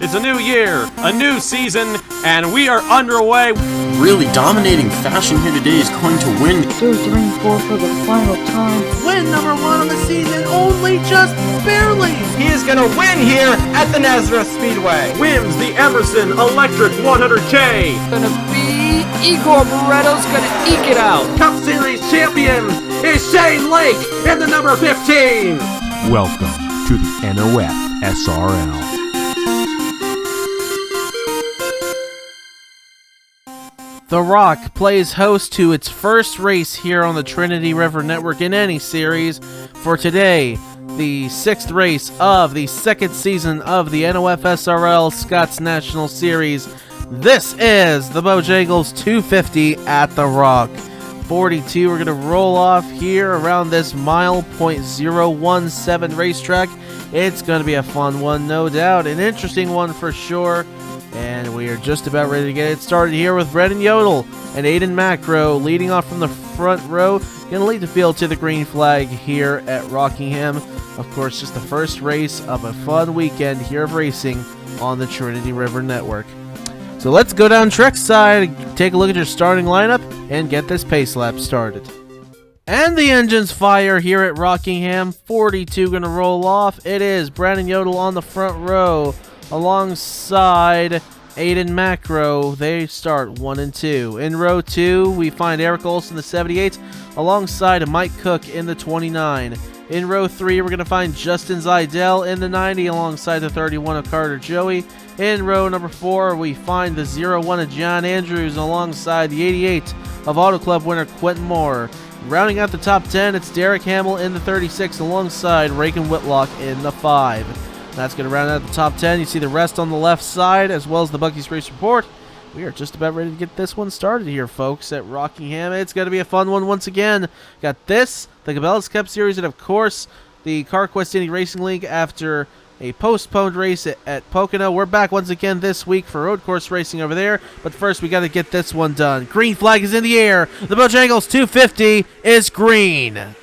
It's a new year, a new season, and we are underway. Really dominating fashion here today is going to win. 2, 3, 4 for the final time. Win number 1 of the season, only just barely. He is going to win here at the NOFSRL Speedway. Wins the Emerson Electric 100K. Gonna be Igor Barretto's gonna eke it out. Cup Series champion is Shane Lake in the number 15. Welcome to the NOFSRL. The Rock plays host to its first race here on the Trinity River Network in any series. For today, the 6th race of the 2nd season of the NOFSRL Scots National Series. This is the Bojangles 250 at The Rock. 42, we're going to roll off here around this mile .017 racetrack. It's going to be a fun one, no doubt. An interesting one for sure. And we are just about ready to get it started here with Brendan Yodel and Aiden Macro leading off from the front row. Going to lead the field to the green flag here at Rockingham. Of course, just the first race of a fun weekend here of racing on the Trinity River Network. So let's go down track side, take a look at your starting lineup, and get this pace lap started. And the engines fire here at Rockingham. 42 going to roll off. It is Brandon Yodel on the front row alongside Aiden Macro. They start 1 and 2. In row 2, we find Eric Olson, the 78, alongside Mike Cook in the 29. In row 3, we're going to find Justin Zidell in the 90 alongside the 31 of Carter Joey. In row number 4, we find the 01 of John Andrews alongside the 88 of Auto Club winner Quentin Moore. Rounding out the top 10, it's Derek Hamill in the 36 alongside Reagan Whitlock in the 5. That's going to round out the top 10. You see the rest on the left side as well as the Bucky's Race Report. We are just about ready to get this one started here, folks, at Rockingham. It's going to be a fun one once again. Got this, the Cabela's Cup Series, and of course, the CarQuest Indy Racing League after a postponed race at Pocono. We're back once again this week for road course racing over there, but first we got to get this one done. Green flag is in the air. The Bojangles 250 is green.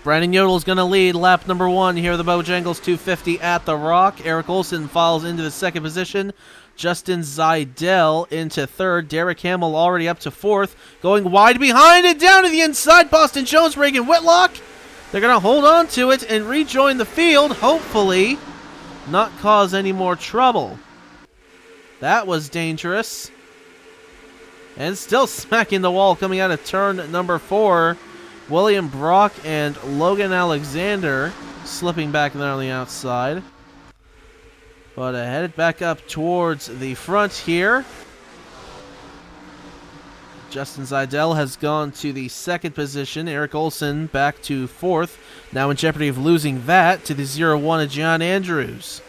Brandon Yodel is going to lead lap number 1 here, the Bojangles 250 at The Rock. Eric Olson falls into the 2nd position. Justin Zidell into 3rd. Derek Hamill already up to 4th. Going wide behind and down to the inside. Boston Jones, Reagan Whitlock. They're going to hold on to it and rejoin the field. Hopefully not cause any more trouble. That was dangerous. And still smacking the wall coming out of turn number 4. William Brock and Logan Alexander slipping back there on the outside. But headed back up towards the front here. Justin Zidell has gone to the 2nd position. Eric Olson back to 4th. Now in jeopardy of losing that to the 01 of John Andrews.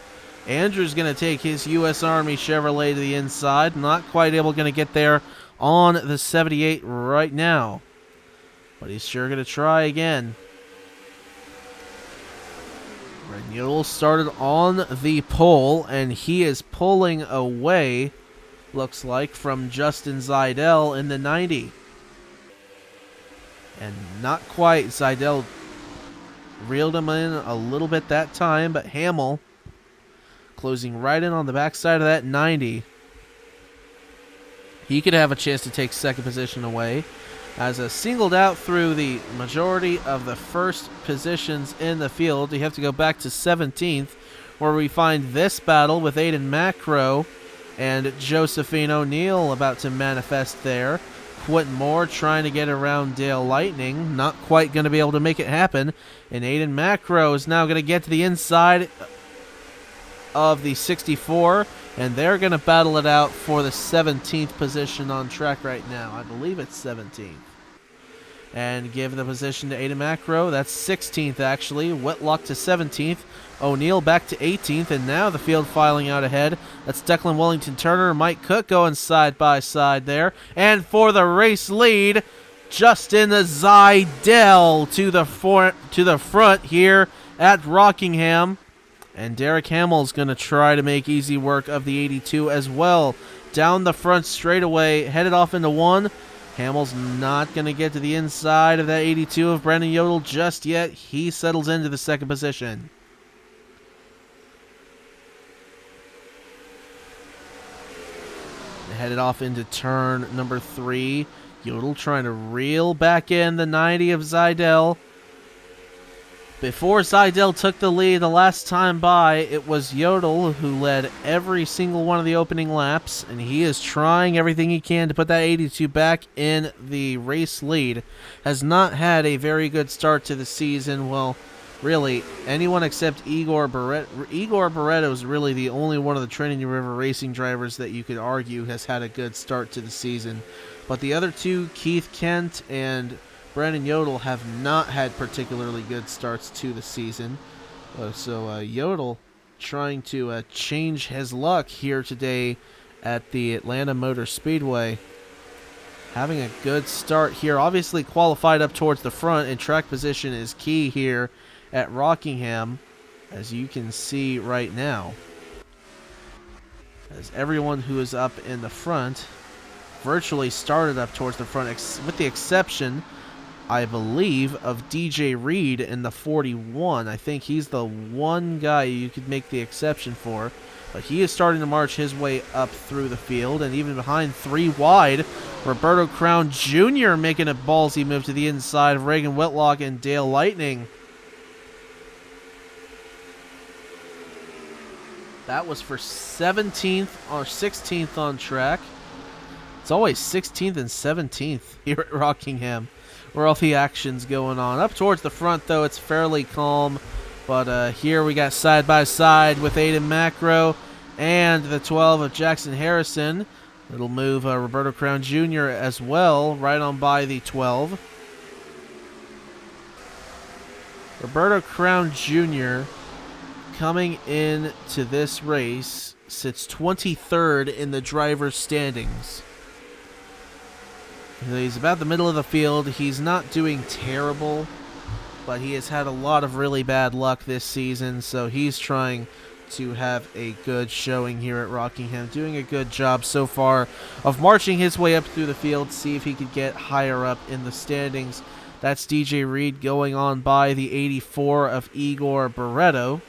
Andrews going to take his U.S. Army Chevrolet to the inside. Not quite able going to get there on the 78 right now. But he's sure going to try again. Brandon Yodel started on the pole, and he is pulling away, looks like, from Justin Zidell in the 90. And not quite. Zidell reeled him in a little bit that time, but Hamill closing right in on the backside of that 90. He could have a chance to take 2nd position away. As a singled out through the majority of the first positions in the field. You have to go back to 17th, where we find this battle with Aiden Macro and Josephine O'Neill about to manifest there. Quentin Moore trying to get around Dale Lightning. Not quite going to be able to make it happen. And Aiden Macro is now going to get to the inside of the 64. And they're going to battle it out for the 17th position on track right now. I believe it's 17th. And give the position to Aiden Macro. That's 16th, actually. Whitlock to 17th. O'Neill back to 18th. And now the field filing out ahead. That's Declan Wellington Turner and Mike Cook going side by side there. And for the race lead, Justin Zidell to the front here at Rockingham. And Derek Hamill's going to try to make easy work of the 82 as well. Down the front straightaway, headed off into 1. Hamill's not going to get to the inside of that 82 of Brandon Yodel just yet. He settles into the 2nd position. Headed off into turn number 3. Yodel trying to reel back in the 90 of Zidell. Before Zidell took the lead the last time by, it was Yodel who led every single one of the opening laps, and he is trying everything he can to put that 82 back in the race lead. Has not had a very good start to the season. Well, really, anyone except Igor Barretto. Igor Barretto is really the only one of the Trinity River Racing drivers that you could argue has had a good start to the season. But the other two, Keith Kent and Brandon Yodel, have not had particularly good starts to the season. So Yodel trying to change his luck here today at the Atlanta Motor Speedway. Having a good start here. Obviously qualified up towards the front, and track position is key here at Rockingham, as you can see right now. As everyone who is up in the front virtually started up towards the front, with the exception, I believe, of DJ Reed in the 41. I think he's the one guy you could make the exception for. But he is starting to march his way up through the field. And even behind 3 wide, Roberto Crown Jr. making a ballsy move to the inside of Reagan Whitlock and Dale Lightning. That was for 17th or 16th on track. It's always 16th and 17th here at Rockingham, where all the action's going on. Up towards the front, though, it's fairly calm. But here we got side by side with Aiden Macro and the 12 of Jackson Harrison. It'll move Roberto Crown Jr. as well, right on by the 12. Roberto Crown Jr. coming into this race sits 23rd in the driver's standings. He's about the middle of the field. He's not doing terrible, but he has had a lot of really bad luck this season, so he's trying to have a good showing here at Rockingham. Doing a good job so far of marching his way up through the field, see if he could get higher up in the standings. That's DJ Reed going on by the 84 of Igor Barretto.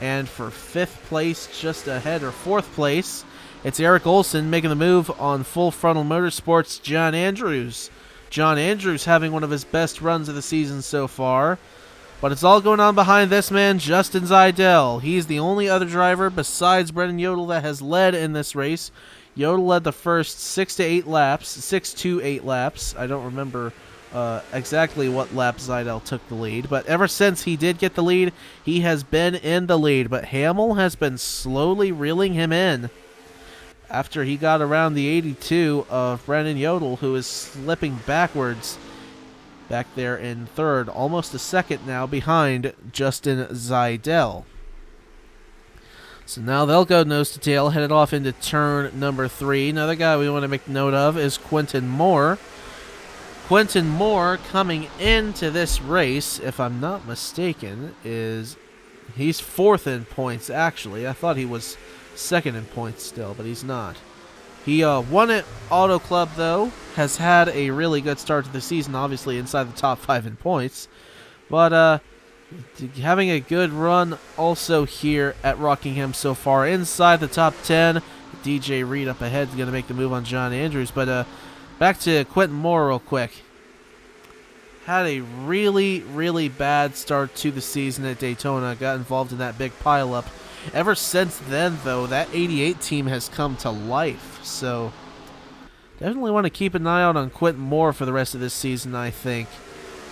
And for 5th place, just ahead, or 4th place, it's Eric Olson making the move on Full Frontal Motorsports' John Andrews. John Andrews having one of his best runs of the season so far. But it's all going on behind this man, Justin Zidell. He's the only other driver besides Brendan Yodel that has led in this race. Yodel led the first 6 to 8 laps. I don't remember exactly what lap Zidell took the lead. But ever since he did get the lead, he has been in the lead. But Hamill has been slowly reeling him in after he got around the 82 of Brandon Yodel, who is slipping backwards back there in 3rd, almost a second now behind Justin Zidell. So now they'll go nose to tail, headed off into turn number 3. Another guy we want to make note of is Quentin Moore. Quentin Moore coming into this race, if I'm not mistaken, he's 4th in points, actually. I thought he was 2nd in points still, but he's not. He won at Auto Club, though. Has had a really good start to the season, obviously inside the top 5 in points. But having a good run also here at Rockingham so far. Inside the top 10. DJ Reed up ahead is going to make the move on John Andrews. But back to Quentin Moore real quick. Had a really, really bad start to the season at Daytona. Got involved in that big pileup. Ever since then, though, that 88 team has come to life. So definitely want to keep an eye out on Quentin Moore for the rest of this season, I think.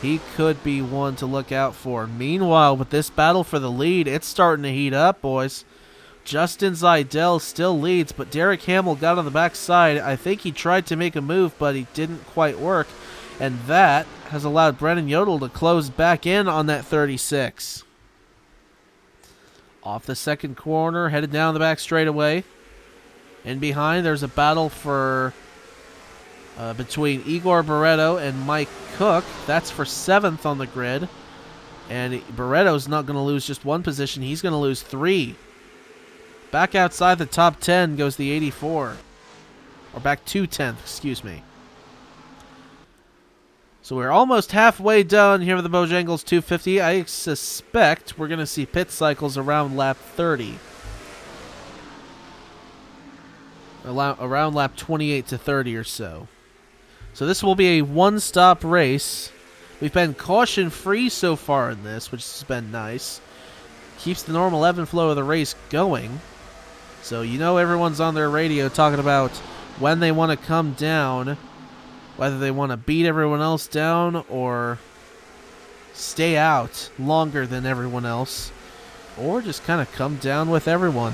He could be one to look out for. Meanwhile, with this battle for the lead, it's starting to heat up, boys. Justin Zidell still leads, but Derek Hamill got on the backside. I think he tried to make a move, but he didn't quite work. And that has allowed Brendan Yodel to close back in on that 36. Off the second corner, headed down the back straightaway. In behind, there's a battle for between Igor Barreto and Mike Cook. That's for 7th on the grid. And Barreto's not going to lose just one position. He's going to lose 3. Back outside the top 10 goes the 84. Or back to 10th, excuse me. So we're almost halfway done here with the Bojangles 250. I suspect we're going to see pit cycles around lap 30. Around lap 28 to 30 or so. So this will be a one-stop race. We've been caution-free so far in this, which has been nice. Keeps the normal ebb and flow of the race going. So you know everyone's on their radio talking about when they want to come down, whether they want to beat everyone else down or stay out longer than everyone else, or just kind of come down with everyone.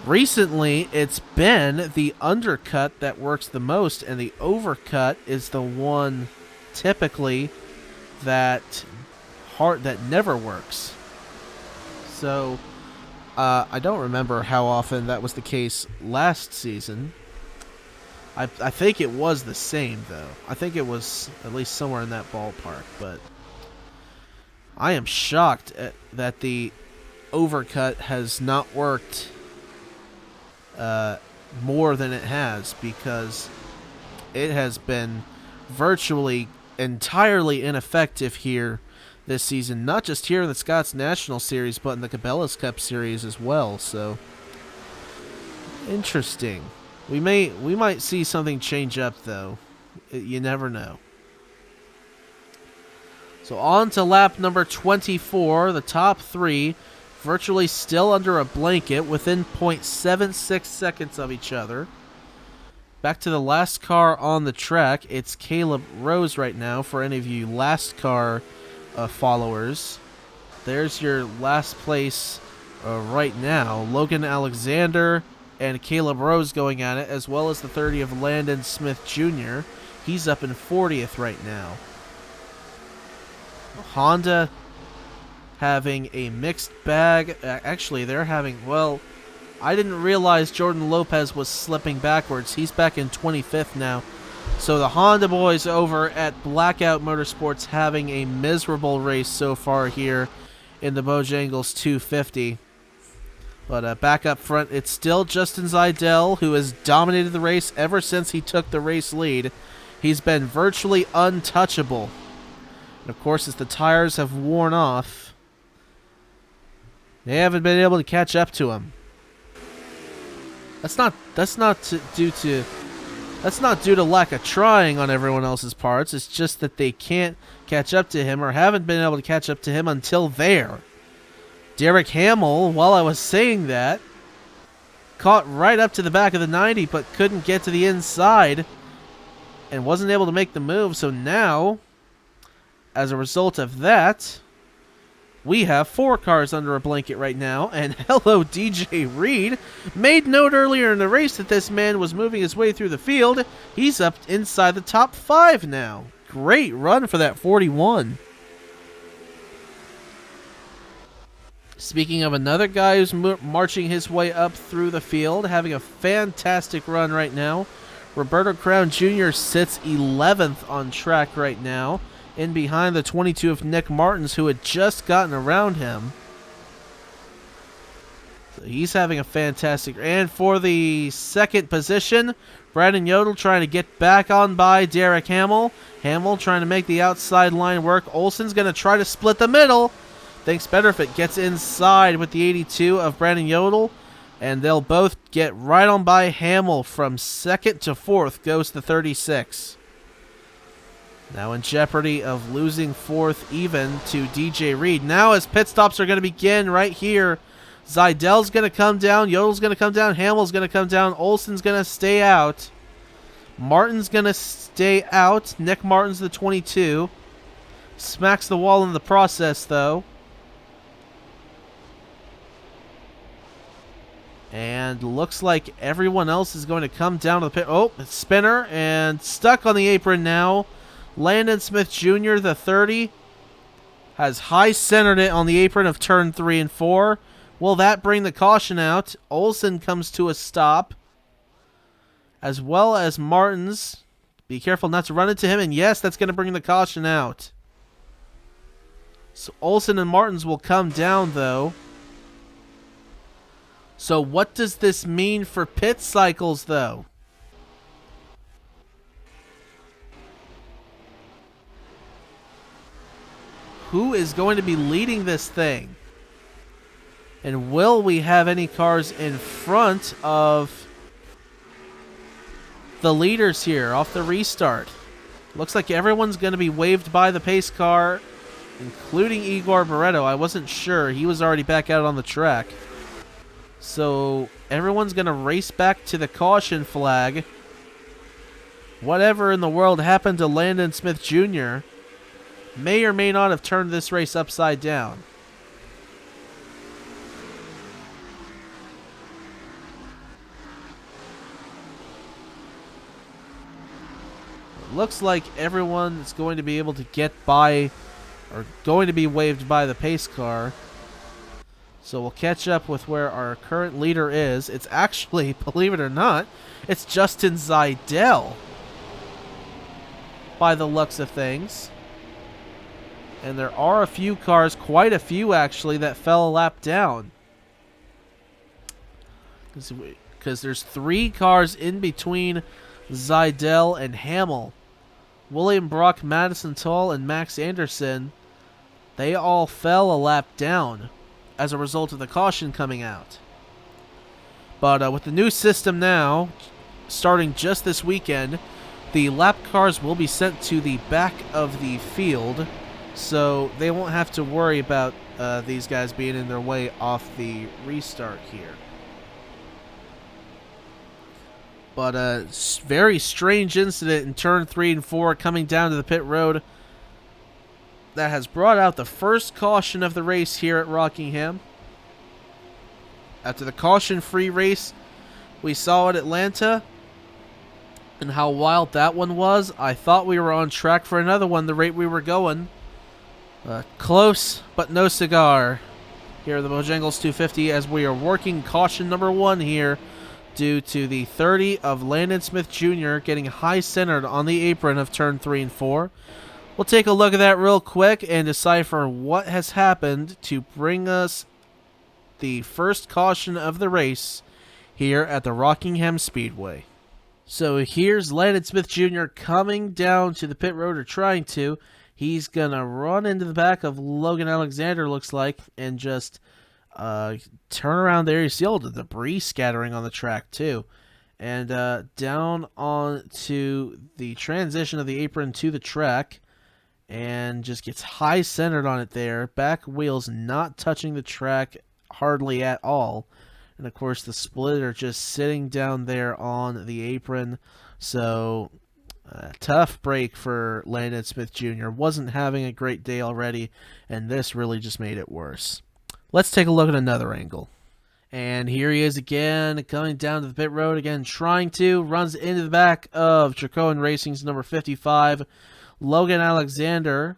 Recently, it's been the undercut that works the most, and the overcut is the one typically that never works. So I don't remember how often that was the case last season. I think it was the same, though. I think it was at least somewhere in that ballpark, but I am shocked that the overcut has not worked more than it has, because it has been virtually entirely ineffective here this season, not just here in the Scots National Series, but in the Cabela's Cup Series as well. So interesting. We might see something change up, though. You never know. So on to lap number 24. The top 3 virtually still under a blanket, within 0.76 seconds of each other. Back to the last car on the track. It's Caleb Rose right now, for any of you last car followers. There's your last place right now. Logan Alexander and Caleb Rose going at it, as well as the 30 of Landon Smith Jr. He's up in 40th right now. Honda having a mixed bag. Actually, they're having, well, I didn't realize Jordan Lopez was slipping backwards. He's back in 25th now. So the Honda boys over at Blackout Motorsports having a miserable race so far here in the Bojangles 250. But back up front, it's still Justin Zeidel, who has dominated the race ever since he took the race lead. He's been virtually untouchable. And of course, as the tires have worn off, they haven't been able to catch up to him. That's not due to lack of trying on everyone else's parts. It's just that they can't catch up to him, or haven't been able to catch up to him until there. Derek Hamill, while I was saying that, caught right up to the back of the 90, but couldn't get to the inside and wasn't able to make the move. So now, as a result of that, we have 4 cars under a blanket right now. And hello, DJ Reed. Made note earlier in the race that this man was moving his way through the field. He's up inside the top 5 now. Great run for that 41. Speaking of another guy who's marching his way up through the field, having a fantastic run right now, Roberto Crown Jr. sits 11th on track right now, in behind the 22 of Nick Martins, who had just gotten around him. So he's having a fantastic... And for the second position, Brandon Yodel trying to get back on by Derek Hamill. Hamill trying to make the outside line work. Olsen's going to try to split the middle. Thinks better if it gets inside with the 82 of Brandon Yodel. And they'll both get right on by Hamill. From 2nd to 4th goes the 36. Now in jeopardy of losing 4th even to DJ Reed. Now as pit stops are going to begin right here. Zeidel's going to come down. Yodel's going to come down. Hamill's going to come down. Olsen's going to stay out. Martin's going to stay out. Nick Martin's the 22. Smacks the wall in the process, though. And looks like everyone else is going to come down to the pit. Oh, spinner, and stuck on the apron now. Landon Smith Jr., the 30, has high-centered it on the apron of turn 3 and 4. Will that bring the caution out? Olsen comes to a stop as well as Martins. Be careful not to run into him, and yes, that's going to bring the caution out. So Olsen and Martins will come down, though. So what does this mean for pit cycles, though? Who is going to be leading this thing? And will we have any cars in front of the leaders here off the restart? Looks like everyone's going to be waved by the pace car, including Igor Barreto. I wasn't sure. He was already back out on the track. So everyone's going to race back to the caution flag. Whatever in the world happened to Landon Smith Jr. may or may not have turned this race upside down. It looks like everyone is going to be able to get by, or going to be waved by the pace car. So we'll catch up with where our current leader is. It's actually, believe it or not, it's Justin Zeidel, by the looks of things. And there are a few cars, quite a few actually, that fell a lap down. Because there's 3 cars in between Zeidel and Hamill. William Brock, Madison Tull, and Max Anderson, they all fell a lap down as a result of the caution coming out. But with the new system now, starting just this weekend, the lap cars will be sent to the back of the field, so they won't have to worry about these guys being in their way off the restart here. But a very strange incident in turn 3 and 4 coming down to the pit road that has brought out the first caution of the race here at Rockingham. After the caution-free race we saw at Atlanta and how wild that one was, I thought we were on track for another one the rate we were going. Close, but no cigar here at the Bojangles 250 as we are working caution number 1 here due to the 30 of Landon Smith Jr. getting high-centered on the apron of turn 3 and 4. We'll take a look at that real quick and decipher what has happened to bring us the first caution of the race here at the Rockingham Speedway. So here's Landon Smith Jr. coming down to the pit road, or trying to. He's going to run into the back of Logan Alexander, looks like, and just turn around there. You see all the debris scattering on the track, too. And down onto the transition of the apron to the track, and just gets high-centered on it there. Back wheels not touching the track hardly at all. And, of course, the splitter just sitting down there on the apron. So, tough break for Landon Smith Jr. Wasn't having a great day already, and this really just made it worse. Let's take a look at another angle. And here he is again, coming down to the pit road again, trying to, runs into the back of Tracoan Racing's number 55, Logan Alexander,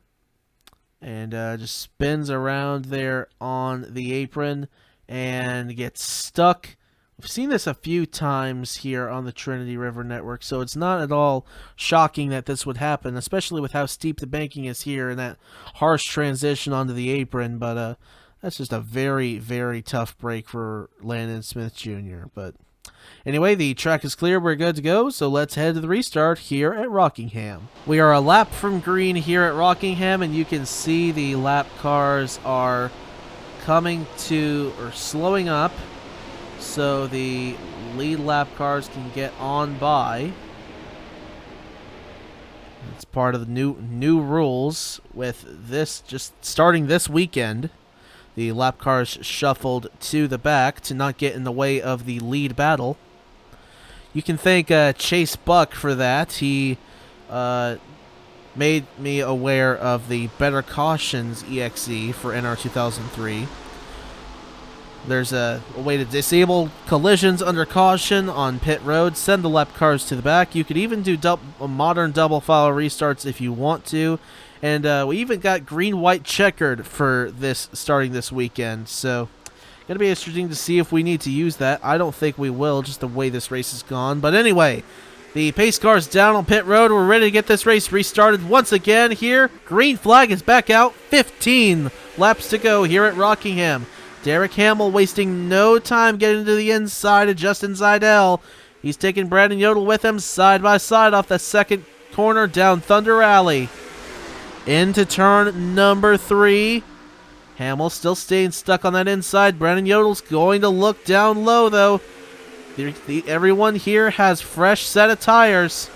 and just spins around there on the apron and gets stuck. We've seen this a few times here on the Trinity River Network, so it's not at all shocking that this would happen, especially with how steep the banking is here and that harsh transition onto the apron, but that's just a very, very tough break for Landon Smith Jr. But anyway, the track is clear. We're good to go, so let's head to the restart here at Rockingham. We are a lap from green here at Rockingham, and you can see the lap cars are coming to, or slowing up, so the lead lap cars can get on by. It's part of the new rules with this just starting this weekend. The lap cars shuffled to the back to not get in the way of the lead battle. You can thank Chase Buck for that. He made me aware of the Better Cautions EXE for NR 2003. There's a way to disable collisions under caution on pit road, send the lap cars to the back. You could even do modern double file restarts if you want to. And we even got green-white checkered for this starting this weekend. So Going to be interesting to see if we need to use that. I don't think we will, just the way this race has gone. But anyway, the pace car's down on pit road. We're ready to get this race restarted once again here. Green flag is back out. 15 laps to go here at Rockingham. Derek Hamill wasting no time getting to the inside of Justin Zeidel. He's taking Brandon Yodel with him side by side off the second corner down Thunder Alley. Into turn number 3. Hamill still staying stuck on that inside. Brandon Yodel's going to look down low, though. Everyone here has fresh set of tires.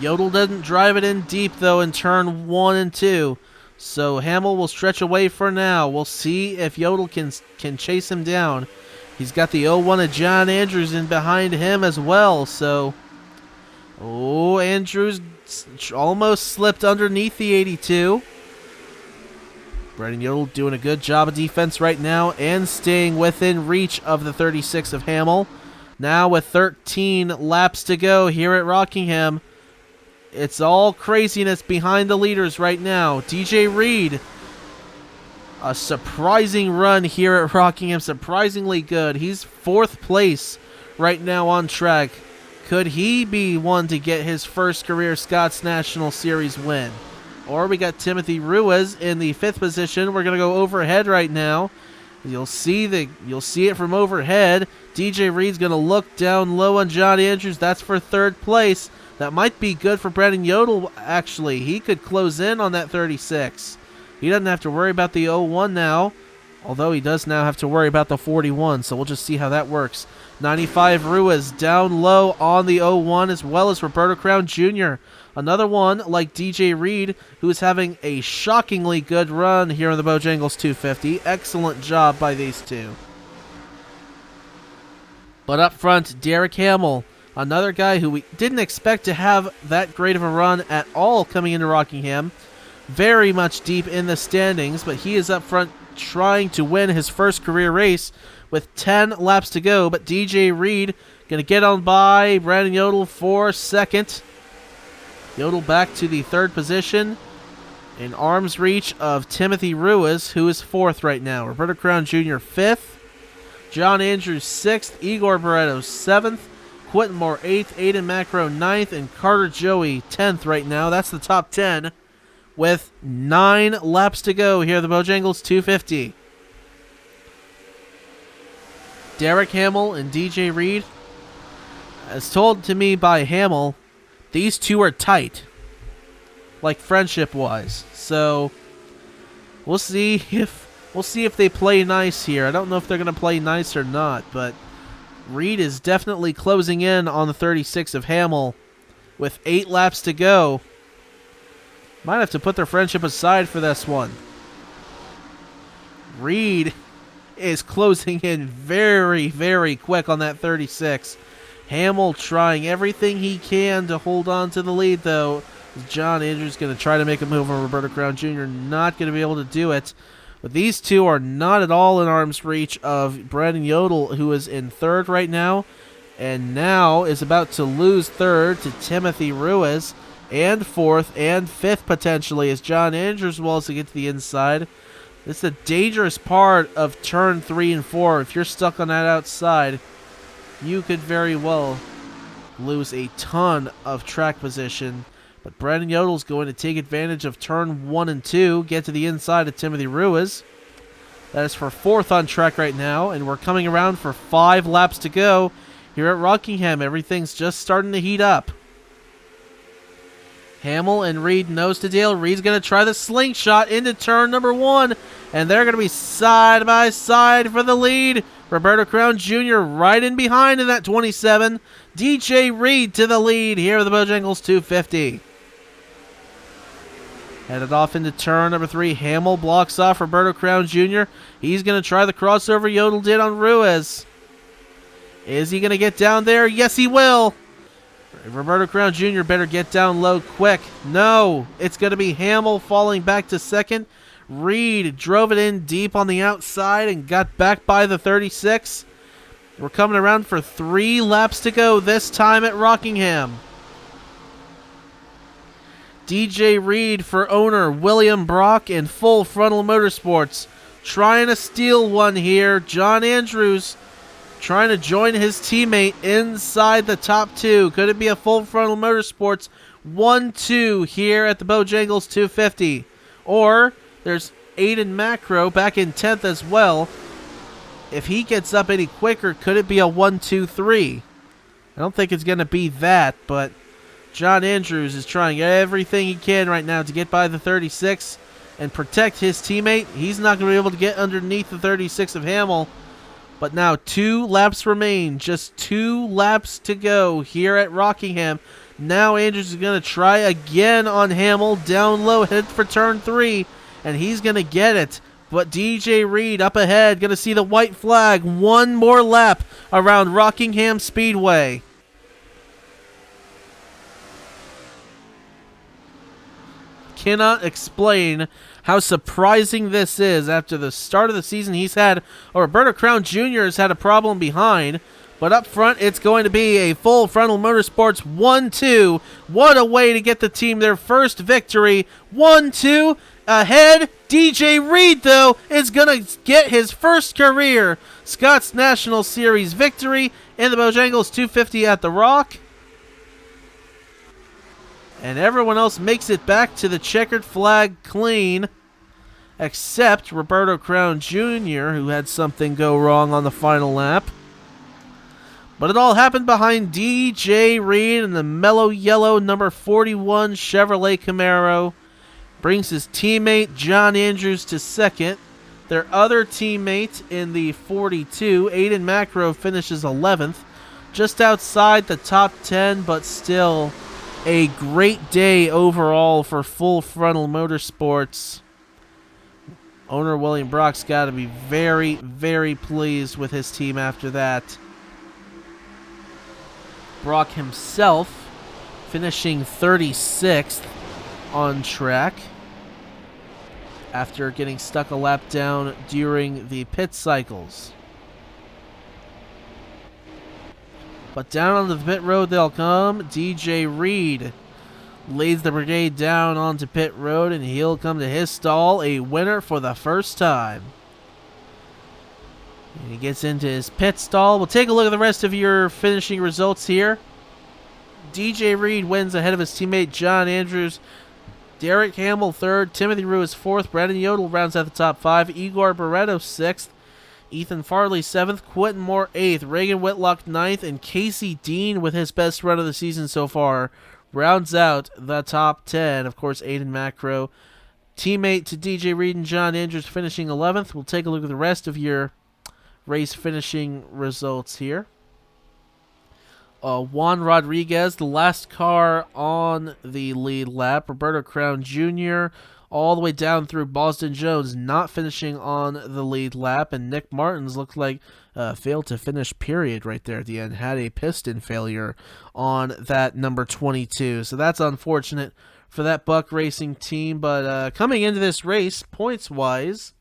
Yodel doesn't drive it in deep, though, in turn 1 and 2. So Hamill will stretch away for now. We'll see if Yodel can chase him down. He's got the 01 of John Andrews in behind him as well. So, Andrews almost slipped underneath the 82. Brandon Yodel doing a good job of defense right now and staying within reach of the 36 of Hamill. Now with 13 laps to go here at Rockingham, it's all craziness behind the leaders right now. DJ Reed, a surprising run here at Rockingham, surprisingly good. He's 4th place right now on track. Could he be one to get his first career Scots National Series win? Or we got Timothy Ruiz in the 5th position. We're gonna go overhead right now. You'll see it from overhead. DJ Reed's gonna look down low on John Andrews. That's for 3rd place. That might be good for Brandon Yodel, actually. He could close in on that 36. He doesn't have to worry about the 01 now, although he does now have to worry about the 41, so we'll just see how that works. 95 Ruiz down low on the 01, as well as Roberto Crown Jr. Another one like DJ Reed, who is having a shockingly good run here in the Bojangles 250. Excellent job by these two. But up front, Derek Hamill, another guy who we didn't expect to have that great of a run at all coming into Rockingham. Very much deep in the standings, but he is up front trying to win his first career race with 10 laps to go. But DJ Reed going to get on by Brandon Yodel for 2nd. Yodel back to the 3rd position in arm's reach of Timothy Ruiz, who is 4th right now. Roberto Crown Jr. 5th. John Andrews 6th. Igor Barreto 7th. Quentin Moore 8th. Aiden Macro 9th. And Carter Joey 10th right now. That's the top 10 with 9 laps to go here at the Bojangles 250. Derek Hamill and DJ Reed, as told to me by Hamill, these two are tight, like friendship-wise. So we'll see if they play nice here. I don't know if they're going to play nice or not, but Reed is definitely closing in on the 36 of Hamill with 8 laps to go. Might have to put their friendship aside for this one. Reed is closing in very, very quick on that 36. Hamill trying everything he can to hold on to the lead, though. John Andrews going to try to make a move on Roberto Crown Jr. Not going to be able to do it. But these two are not at all in arm's reach of Brandon Yodel, who is in 3rd right now, and now is about to lose 3rd to Timothy Ruiz, and 4th and 5th potentially, as John Andrews will also get to the inside. This is a dangerous part of turn 3 and 4. If you're stuck on that outside, you could very well lose a ton of track position. But Brandon Yodel's going to take advantage of turn 1 and 2, get to the inside of Timothy Ruiz. That is for 4th on track right now, and we're coming around for 5 laps to go here at Rockingham. Everything's just starting to heat up. Hamill and Reed nose to tail. Reed's going to try the slingshot into turn number 1, and they're going to be side by side for the lead. Roberto Crown Jr. right in behind in that 27. DJ Reed to the lead here at the Bojangles 250. Headed off into turn number 3. Hamill blocks off Roberto Crown Jr. He's going to try the crossover Yodel did on Ruiz. Is he going to get down there? Yes, he will. Roberto Crown Jr. better get down low quick. No, it's going to be Hamill falling back to 2nd. Reed drove it in deep on the outside and got back by the 36. We're coming around for 3 laps to go this time at Rockingham. DJ Reed for owner William Brock and Full Frontal Motorsports trying to steal one here. John Andrews trying to join his teammate inside the top 2. Could it be a Full Frontal Motorsports 1-2 here at the Bojangles 250? Or there's Aiden Macro back in 10th as well. If he gets up any quicker, could it be a 1-2-3? I don't think it's going to be that, but John Andrews is trying everything he can right now to get by the 36 and protect his teammate. He's not going to be able to get underneath the 36 of Hamill. But now 2 laps remain. Just 2 laps to go here at Rockingham. Now Andrews is going to try again on Hamill. Down low, headed for turn 3. And he's going to get it. But DJ Reed up ahead. Going to see the white flag. One more lap around Rockingham Speedway. Cannot explain how surprising this is. After the start of the season, Roberto Crown Jr. has had a problem behind, but up front, it's going to be a Full Frontal Motorsports 1-2. What a way to get the team their first victory. 1-2 ahead. DJ Reed, though, is going to get his first career Scott's National Series victory in the Bojangles 250 at the Rock. And everyone else makes it back to the checkered flag clean, except Roberto Crown Jr., who had something go wrong on the final lap. But it all happened behind DJ Reed in the mellow yellow number 41 Chevrolet Camaro. Brings his teammate John Andrews to second. Their other teammate in the 42, Aiden Macro, finishes 11th. Just outside the top 10, but still a great day overall for Full Frontal Motorsports. Owner William Brock's got to be very, very pleased with his team after that. Brock himself finishing 36th on track after getting stuck a lap down during the pit cycles. But down onto the pit road they'll come. DJ Reed lays the brigade down onto pit road, and he'll come to his stall, a winner for the first time. And he gets into his pit stall. We'll take a look at the rest of your finishing results here. DJ Reed wins ahead of his teammate John Andrews. Derek Hamill 3rd. Timothy Rue is 4th. Brandon Yodel rounds out the top 5. Igor Barreto 6th. Ethan Farley 7th, Quentin Moore 8th, Reagan Whitlock 9th, and Casey Dean with his best run of the season so far rounds out the top 10. Of course, Aiden Macro, teammate to DJ Reed and John Andrews, finishing 11th. We'll take a look at the rest of your race finishing results here. Juan Rodriguez, the last car on the lead lap. Roberto Crown Jr., all the way down through Boston Jones, not finishing on the lead lap. And Nick Martins looked like failed to finish, period, right there at the end. Had a piston failure on that number 22. So that's unfortunate for that Buck Racing team. But coming into this race, points-wise,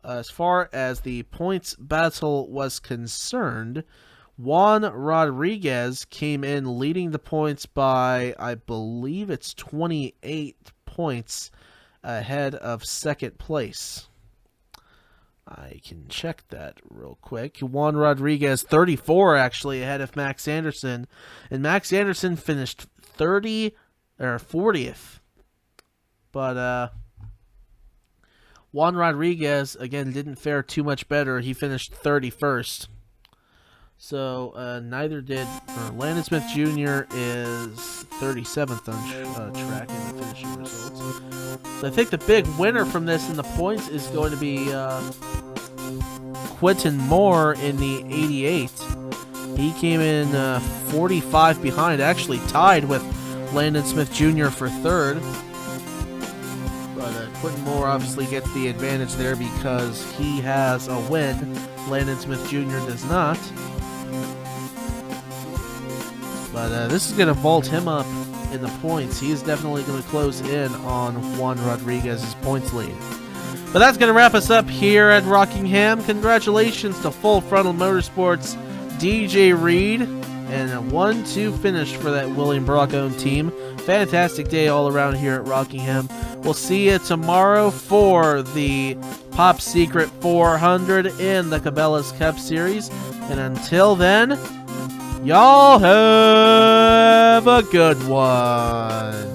as far as the points battle was concerned, Juan Rodriguez came in leading the points by, I believe it's 28 points ahead of second place. I can check that real quick. Juan Rodriguez 34 actually ahead of Max Anderson, and Max Anderson finished 40th. But Juan Rodriguez again didn't fare too much better. He finished 31st. So neither did Landon Smith Jr. is 37th on track in the finishing results. So I think the big winner from this in the points is going to be Quentin Moore in the 88. He came in 45 behind, actually tied with Landon Smith Jr. for third. But Quentin Moore obviously gets the advantage there because he has a win. Landon Smith Jr. does not. But this is going to vault him up in the points. He is definitely going to close in on Juan Rodriguez's points lead. But that's going to wrap us up here at Rockingham. Congratulations to Full Frontal Motorsports, DJ Reed, and a 1-2 finish for that William Brock-owned team. fantastic day all around here at Rockingham. We'll see you tomorrow for the Pop Secret 400 in the Cabela's Cup Series. And until then, y'all have a good one.